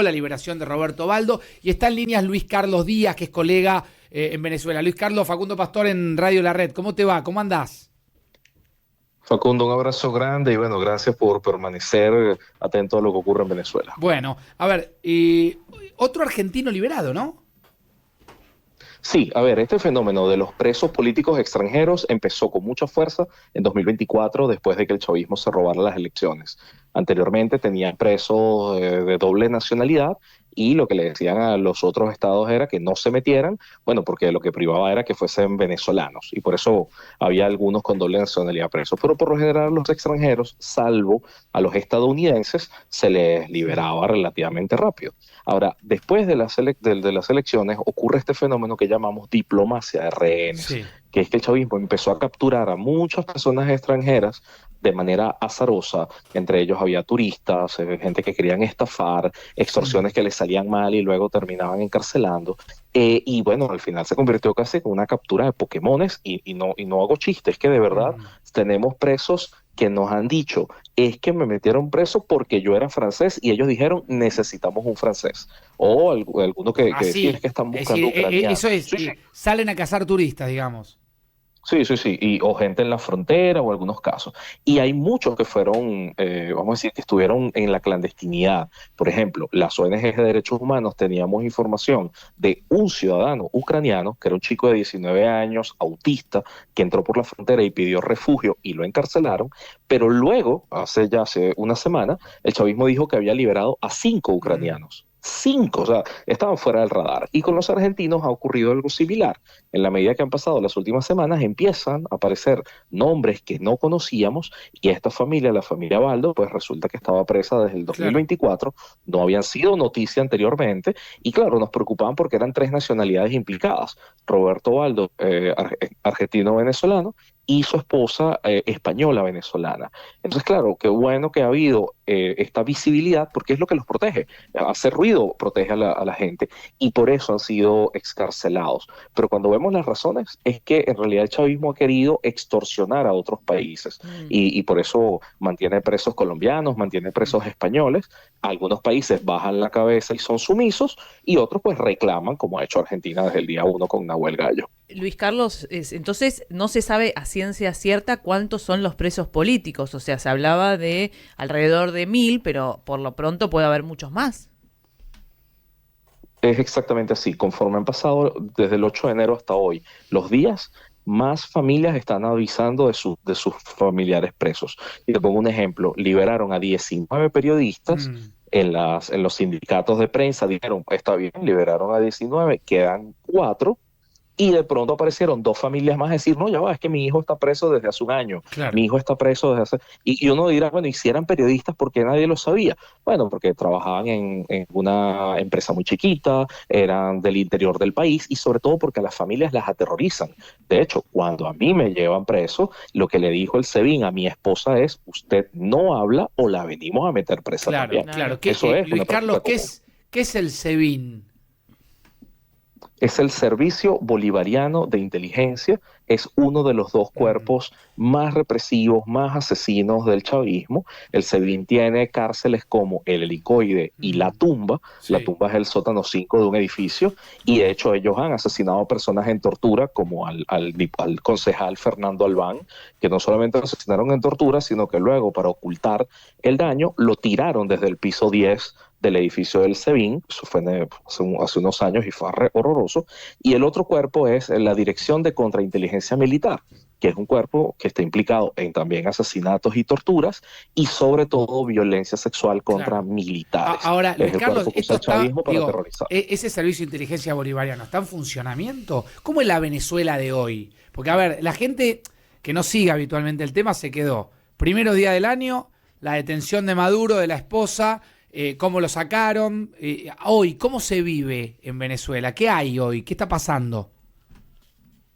Guaidó, la liberación de Roberto Baldo, y está en líneas Luis Carlos Díaz, que es colega en Venezuela. Luis Carlos, Facundo Pastor en Radio La Red. ¿Cómo te va? ¿Cómo andás? Facundo, un abrazo grande y bueno, gracias por permanecer atento a lo que ocurre en Venezuela. Bueno, a ver, otro argentino liberado, ¿no? Sí, a ver, este fenómeno de los presos políticos extranjeros empezó con mucha fuerza en 2024 después de que el chavismo se robara las elecciones. Anteriormente tenían presos de doble nacionalidad y lo que le decían a los otros estados era que no se metieran, bueno, porque lo que privaba era que fuesen venezolanos y por eso había algunos con doble nacionalidad presos. Pero por lo general los extranjeros, salvo a los estadounidenses, se les liberaba relativamente rápido. Ahora, después de las elecciones ocurre este fenómeno que llamamos diplomacia de rehenes, Sí. que es que el chavismo empezó a capturar a muchas personas extranjeras de manera azarosa. Entre ellos había turistas, gente que querían estafar, Mm. extorsiones que les salían mal y luego terminaban encarcelando. Y bueno, al final se convirtió casi en una captura de Pokémones y no hago chistes, que de verdad Mm. tenemos presos que nos han dicho, es que me metieron preso porque yo era francés y ellos dijeron, necesitamos un francés. O alguno que decía, es Así, que están es decir, buscando ucranianos. eso es, Sí, sí. salen a cazar turistas, digamos. Sí, sí, sí, o gente en la frontera o algunos casos. Y hay muchos que fueron, vamos a decir, que estuvieron en la clandestinidad. Por ejemplo, las ONG de derechos humanos teníamos información de un ciudadano ucraniano, que era un chico de 19 años, autista, que entró por la frontera y pidió refugio y lo encarcelaron, pero luego, hace una semana, el chavismo dijo que había liberado a 5 Mm. ucranianos. 5, o sea, estaban fuera del radar. Y con los argentinos ha ocurrido algo similar. En la medida que han pasado las últimas semanas, empiezan a aparecer nombres que no conocíamos y esta familia, la familia Baldo, pues resulta que estaba presa desde el Claro. 2024, no habían sido noticia anteriormente y claro, nos preocupaban porque eran tres nacionalidades implicadas. Roberto Baldo, argentino-venezolano, y su esposa española venezolana. Entonces, claro, qué bueno que ha habido esta visibilidad porque es lo que los protege. Hacer ruido protege a la gente y por eso han sido excarcelados. Pero cuando vemos las razones, es que en realidad el chavismo ha querido extorsionar a otros países Mm. y por eso mantiene presos colombianos, mantiene presos Mm. españoles. Algunos países bajan la cabeza y son sumisos y otros pues reclaman, como ha hecho Argentina desde el día uno con Nahuel Gallo. Luis Carlos, entonces no se sabe a ciencia cierta cuántos son los presos políticos. O sea, se hablaba de alrededor de 1.000, pero por lo pronto puede haber muchos más. Es exactamente así. Conforme han pasado desde el 8 de enero hasta hoy los días, más familias están avisando de sus familiares presos. Y te pongo un ejemplo. Liberaron a 19 periodistas Mm. en los sindicatos de prensa. Dijeron, está bien, liberaron a 19, quedan 4 y de pronto aparecieron dos familias más a decir, no, ya va, es que mi hijo está preso desde hace un año, Claro. mi hijo está preso desde hace... Y uno dirá, bueno, ¿y si eran periodistas, por qué nadie lo sabía? Bueno, porque trabajaban en una empresa muy chiquita, eran del interior del país y sobre todo porque a las familias las aterrorizan. De hecho, cuando a mí me llevan preso, lo que le dijo el SEBIN a mi esposa es, usted no habla o la venimos a meter presa Claro, también. claro. Claro. Eso es Luis una práctica Carlos, común. ¿qué es el SEBIN? Es el Servicio Bolivariano de Inteligencia, es uno de los dos Mm. cuerpos más represivos, más asesinos del chavismo. El SEBIN tiene cárceles como el Helicoide y la Mm. tumba. La Sí. tumba es el sótano 5 de un edificio y de hecho ellos han asesinado a personas en tortura como al concejal Fernando Albán, que no solamente lo asesinaron en tortura, sino que luego para ocultar el daño lo tiraron desde el piso 10 del edificio del SEBIN, eso fue hace unos años y fue horroroso, y el otro cuerpo es la Dirección de Contrainteligencia Militar, que es un cuerpo que está implicado en también asesinatos y torturas y sobre todo violencia sexual contra Claro. militares. Ahora, Es Luis el Carlos, cuerpo que esto usa el está, chavismo para digo, aterrorizar. ese servicio de inteligencia bolivariano está en funcionamiento. ¿Cómo es la Venezuela de hoy? Porque, a ver, la gente que no sigue habitualmente el tema se quedó. Primero día del año, la detención de Maduro, de la esposa, cómo lo sacaron. Hoy, ¿cómo se vive en Venezuela? ¿Qué hay hoy? ¿Qué está pasando?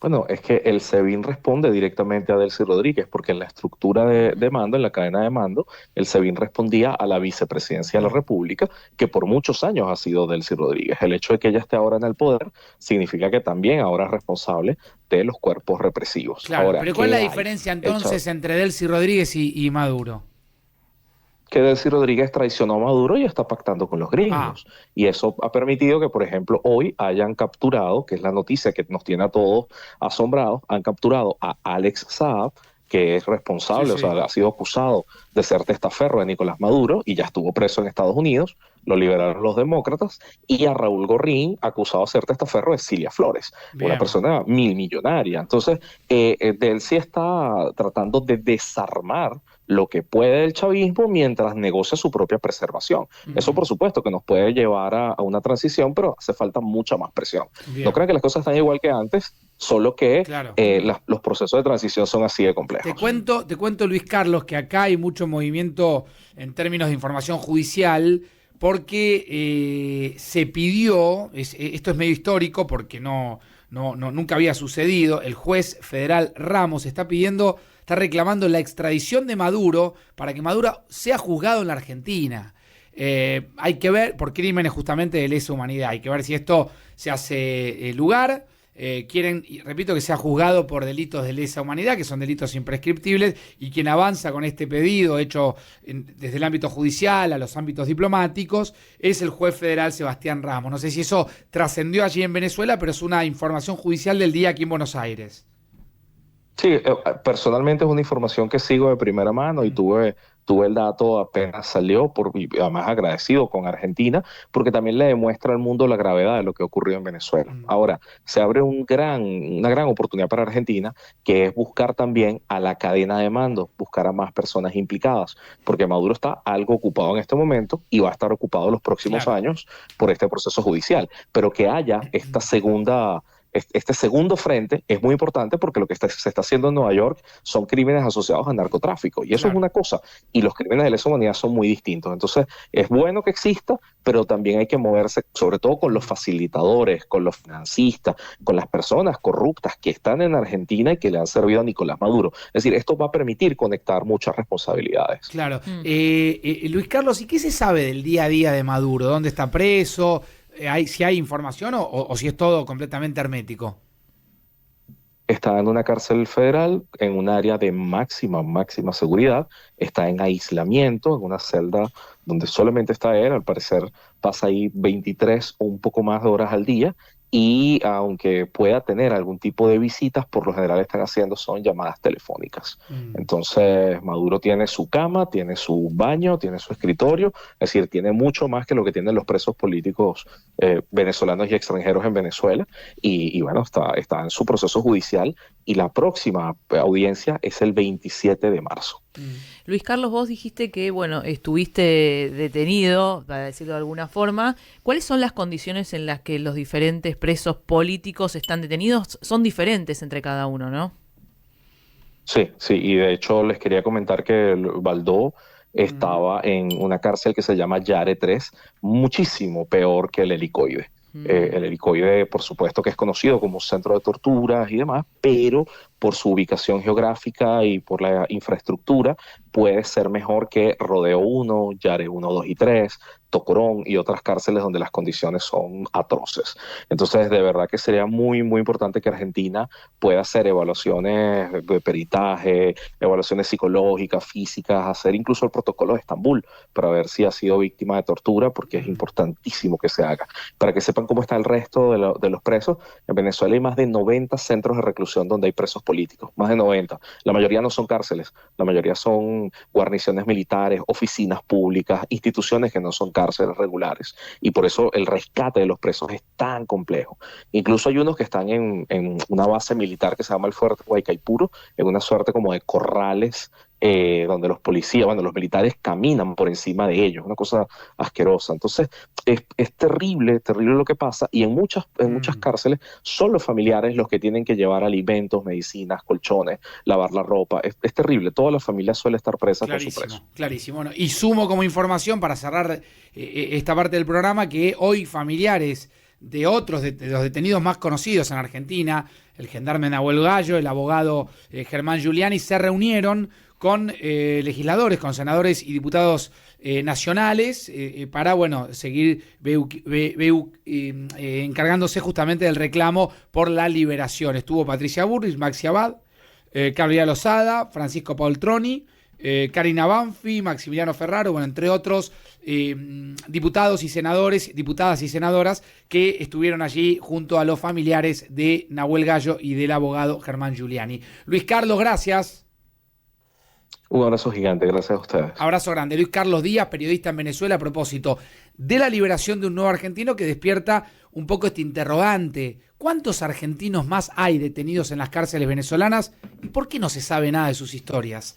Bueno, es que el SEBIN responde directamente a Delcy Rodríguez, porque en la estructura de mando, en la cadena de mando, el SEBIN respondía a la vicepresidencia de la Mm. República, que por muchos años ha sido Delcy Rodríguez. El hecho de que ella esté ahora en el poder significa que también ahora es responsable de los cuerpos represivos. Claro, Ahora, pero ¿cuál es la ¿qué hay? diferencia El, cha- entonces entre Delcy Rodríguez y Maduro? que Delcy Rodríguez traicionó a Maduro y está pactando con los gringos. Y eso ha permitido que, por ejemplo, hoy hayan capturado, que es la noticia que nos tiene a todos asombrados, han capturado a Alex Saab, que es responsable, o sea, ha sido acusado de ser testaferro de Nicolás Maduro y ya estuvo preso en Estados Unidos, lo liberaron los demócratas, y a Raúl Gorrín, acusado de ser testaferro de Cilia Flores, una persona millonaria. Entonces, Delcy está tratando de desarmar lo que puede el chavismo mientras negocia su propia preservación. Eso, por supuesto, que nos puede llevar a una transición, pero hace falta mucha más presión. No crean que las cosas están igual que antes, solo que los procesos de transición son así de complejos. Te cuento, Luis Carlos, que acá hay mucho movimiento en términos de información judicial, porque se pidió, esto es medio histórico porque nunca había sucedido, el juez federal Ramos está reclamando la extradición de Maduro para que Maduro sea juzgado en la Argentina. Hay que ver, por crímenes justamente de lesa humanidad, hay que ver si esto se hace lugar. Quieren, y repito, que sea juzgado por delitos de lesa humanidad, que son delitos imprescriptibles, y quien avanza con este pedido hecho desde el ámbito judicial a los ámbitos diplomáticos es el juez federal Sebastián Ramos. No sé si eso trascendió allí en Venezuela, pero es una información judicial del día aquí en Buenos Aires. Sí, personalmente es una información que sigo de primera mano y tuve el dato apenas salió, y además agradecido con Argentina, porque también le demuestra al mundo la gravedad de lo que ocurrió en Venezuela. Ahora, se abre una gran oportunidad para Argentina, que es buscar también a la cadena de mando, buscar a más personas implicadas, porque Maduro está algo ocupado en este momento y va a estar ocupado los próximos años por este proceso judicial, pero que haya este segundo frente es muy importante porque lo que se está haciendo en Nueva York son crímenes asociados al narcotráfico, y eso es una cosa, y los crímenes de lesa humanidad son muy distintos. Entonces es bueno que exista, pero también hay que moverse, sobre todo con los facilitadores, con los financistas, con las personas corruptas que están en Argentina y que le han servido a Nicolás Maduro. Es decir, esto va a permitir conectar muchas responsabilidades. Claro. Luis Carlos, ¿y qué se sabe del día a día de Maduro? ¿Dónde está preso? Si hay información o si es todo completamente hermético. Está en una cárcel federal, en un área de máxima seguridad, está en aislamiento, en una celda donde solamente está él, al parecer pasa ahí 23 o un poco más de horas al día, y aunque pueda tener algún tipo de visitas, por lo general están haciendo son llamadas telefónicas. Entonces Maduro tiene su cama, tiene su baño, tiene su escritorio, es decir, tiene mucho más que lo que tienen los presos políticos venezolanos y extranjeros en Venezuela, y bueno, está en su proceso judicial, y la próxima audiencia es el 27 de marzo. Luis Carlos, vos dijiste que, bueno, estuviste detenido, para decirlo de alguna forma. ¿Cuáles son las condiciones en las que los diferentes presos políticos están detenidos? Son diferentes entre cada uno, ¿no? Sí, y de hecho les quería comentar que Valdó estaba en una cárcel que se llama Yare 3, muchísimo peor que el Helicoide. El Helicoide, por supuesto, que es conocido como centro de torturas y demás, pero por su ubicación geográfica y por la infraestructura, puede ser mejor que Rodeo 1, Yare 1, 2 y 3, Tocorón y otras cárceles donde las condiciones son atroces. Entonces, de verdad que sería muy importante que Argentina pueda hacer evaluaciones de peritaje, evaluaciones psicológicas, físicas, hacer incluso el protocolo de Estambul para ver si ha sido víctima de tortura, porque es importantísimo que se haga. Para que sepan cómo está el resto de los presos, en Venezuela hay más de 90 centros de reclusión donde hay presos políticos, más de 90. La mayoría no son cárceles, la mayoría son guarniciones militares, oficinas públicas, instituciones que no son cárceles regulares, y por eso el rescate de los presos es tan complejo. Incluso hay unos que están en una base militar que se llama el Fuerte Guaycaipuro, en una suerte como de corrales donde los policías, los militares caminan por encima de ellos, una cosa asquerosa. Entonces es terrible lo que pasa, y en muchas cárceles son los familiares los que tienen que llevar alimentos, medicinas, colchones, lavar la ropa. Es terrible, toda la familia suele estar presa con su preso. Clarísimo. Bueno, y sumo como información para cerrar esta parte del programa que hoy familiares de otros de los detenidos más conocidos en Argentina, el gendarme Nahuel Gallo, el abogado Germán Giuliani, se reunieron con legisladores, con senadores y diputados nacionales para, seguir encargándose justamente del reclamo por la liberación. Estuvo Patricia Bullrich, Maxi Abad, Gabriela Lozada, Francisco Paul Troni, Karina Banfi, Maximiliano Ferraro, bueno, entre otros diputados y senadores, diputadas y senadoras que estuvieron allí junto a los familiares de Nahuel Gallo y del abogado Germán Giuliani. Luis Carlos, gracias. Un abrazo gigante, gracias a ustedes. Abrazo grande. Luis Carlos Díaz, periodista en Venezuela, a propósito de la liberación de un nuevo argentino que despierta un poco este interrogante. ¿Cuántos argentinos más hay detenidos en las cárceles venezolanas y por qué no se sabe nada de sus historias?